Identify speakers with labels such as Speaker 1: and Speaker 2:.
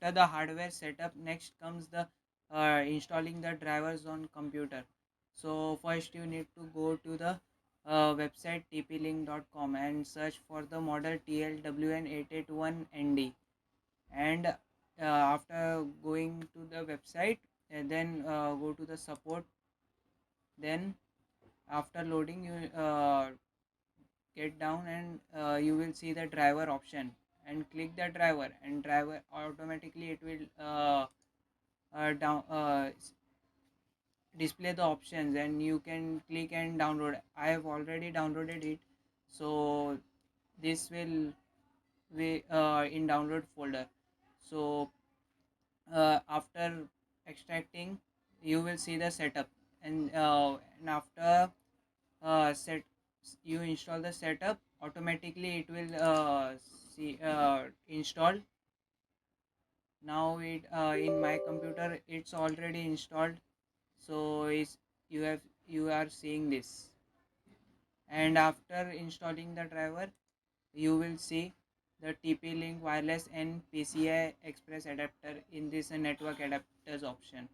Speaker 1: after the hardware setup, next comes the installing the drivers on computer. So first you need to go to the website tplink.com and search for the model TL-WN881ND. And after going to the website, and then go to the support. Then after loading, you get down and you will see the driver option, and click the driver, and driver automatically it will down display the options, and you can click and download. I have already downloaded it, so this will be in download folder. So after extracting, you will see the setup, and after set you install the setup, automatically it will see install. Now it in my computer it's already installed, so is you are seeing this. And after installing the driver, you will see the TP-Link wireless and PCI Express adapter in this network adapters option.